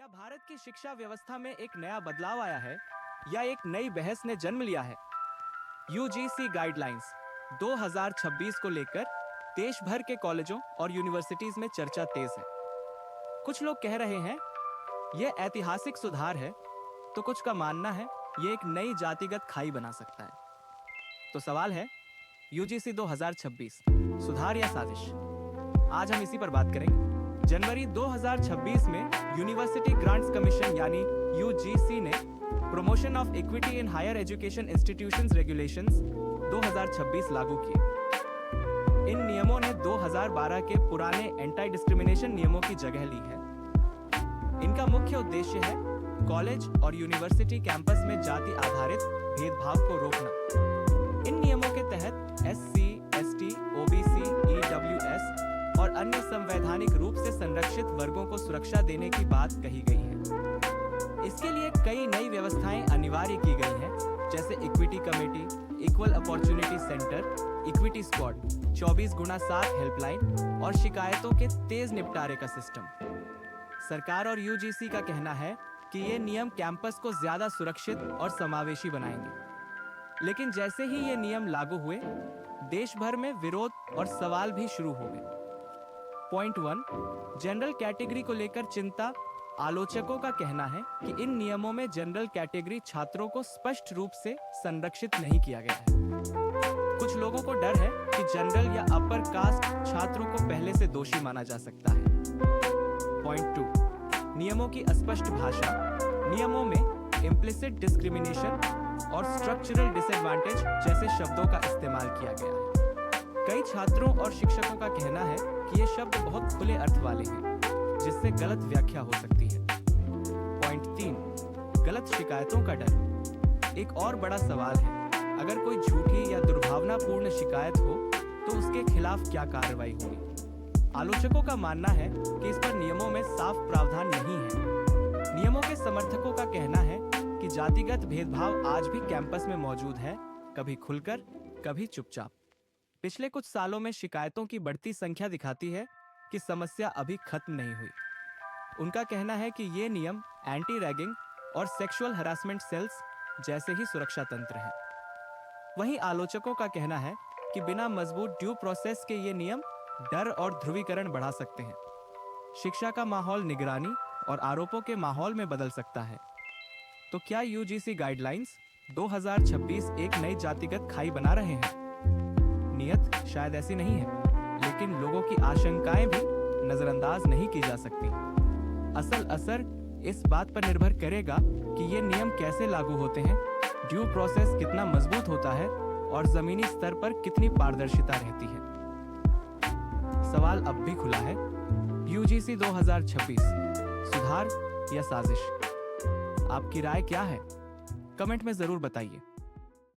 क्या भारत की शिक्षा व्यवस्था में एक नया बदलाव आया है या एक नई बहस ने जन्म लिया है? यूजीसी गाइडलाइंस 2026 को लेकर देश भर के कॉलेजों और यूनिवर्सिटीज में चर्चा तेज है। कुछ लोग कह रहे हैं यह ऐतिहासिक सुधार है, तो कुछ का मानना है यह एक नई जातिगत खाई बना सकता है। तो सवाल है, यूजीसी 2026 सुधार या साजिश? आज हम इसी पर बात करेंगे। जनवरी 2026 में यूनिवर्सिटी ग्रांट्स कमीशन यानी यूजीसी ने promotion of equity in higher education institutions regulations 2026 लागू किए। इन नियमों ने 2012 के पुराने एंटी डिस्क्रिमिनेशन नियमों की जगह ली है। इनका मुख्य उद्देश्य है कॉलेज और यूनिवर्सिटी कैंपस में जाति आधारित भेदभाव को रोकना। इन नियमों के तहत एससी, एसटी, ओबीसी, ईडब्ल्यूएस और अन्य संवैधानिक रूप से संरक्षित वर्गों को सुरक्षा देने की बात कही गई है। इसके लिए कई नई व्यवस्थाएं अनिवार्य की गई हैं, जैसे equity committee, equal opportunity centre, equity squad, 24x7 helpline और शिकायतों के तेज निपटारे का सिस्टम। सरकार और यूजीसी का कहना है कि ये नियम कैंपस को ज्यादा सुरक्षित और समावेशी बनाएंगे। लेकिन जैसे ही ये नियम लागू हुए, देश भर में विरोध और सवाल भी शुरू हो गए। पॉइंट 1, जनरल कैटेगरी को लेकर चिंता। आलोचकों का कहना है कि इन नियमों में जनरल कैटेगरी छात्रों को स्पष्ट रूप से संरक्षित नहीं किया गया है। कुछ लोगों को डर है कि जनरल या अपर कास्ट छात्रों को पहले से दोषी माना जा सकता है। पॉइंट 2, नियमों की अस्पष्ट भाषा। नियमों में इम्प्लिसिट डिस्क्रिमिनेशन और स्ट्रक्चरल डिसएडवांटेज जैसे शब्दों का इस्तेमाल किया गया है। कई छात्रों और शिक्षकों का कहना है कि ये शब्द बहुत खुले अर्थ वाले हैं, जिससे गलत व्याख्या हो सकती है। पॉइंट 3, गलत शिकायतों का डर। एक और बड़ा सवाल है, अगर कोई झूठी या दुर्भावनापूर्ण शिकायत हो तो उसके खिलाफ क्या कार्रवाई होगी? आलोचकों का मानना है कि इस पर नियमों में साफ प्रावधान नहीं है। नियमों के समर्थकों का कहना है कि जातिगत भेदभाव आज भी कैंपस में मौजूद है, कभी खुलकर, कभी चुपचाप। पिछले कुछ सालों में शिकायतों की बढ़ती संख्या दिखाती है कि समस्या अभी खत्म नहीं हुई। उनका कहना है कि ये नियम एंटी रैगिंग और सेक्सुअल हरासमेंट सेल्स जैसे ही सुरक्षा तंत्र हैं। वहीं आलोचकों का कहना है कि बिना मजबूत ड्यू प्रोसेस के ये नियम डर और ध्रुवीकरण बढ़ा सकते हैं। शिक्षा का माहौल निगरानी और आरोपों के माहौल में बदल सकता है। तो क्या यूजीसी गाइडलाइंस 2026 एक नई जातिगत खाई बना रहे हैं? नियत शायद ऐसी नहीं है, लेकिन लोगों की आशंकाएं भी नजरअंदाज नहीं की जा सकती। असल असर इस बात पर निर्भर करेगा कि ये नियम कैसे लागू होते हैं, ड्यू प्रोसेस कितना मजबूत होता है और जमीनी स्तर पर कितनी पारदर्शिता रहती है। सवाल अब भी खुला है, यूजीसी 2026 सुधार या साजिश? आपकी राय क्या है? कमेंट में जरूर बताइए।